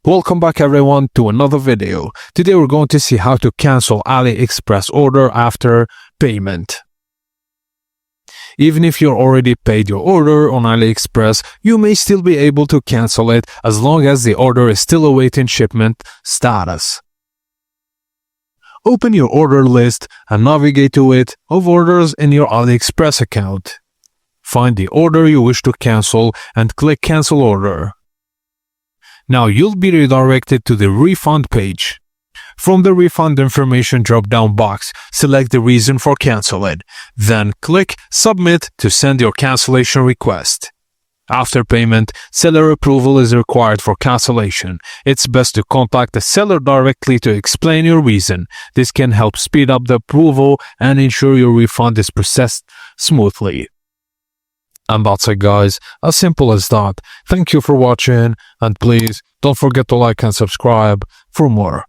Welcome back everyone to another video. Today we're going to see how to cancel AliExpress order after payment. Even if you already paid your order on AliExpress, you may still be able to cancel it as long as the order is still awaiting shipment status. Open your order list and navigate to it of orders in your AliExpress account. Find the order you wish to cancel and click Cancel Order. Now you'll be redirected to the refund page. From the refund information drop-down box, select the reason for canceling. Then click Submit to send your cancellation request. After payment, seller approval is required for cancellation. It's best to contact the seller directly to explain your reason. This can help speed up the approval and ensure your refund is processed smoothly. And that's it guys, as simple as that. Thank you for watching and please don't forget to like and subscribe for more.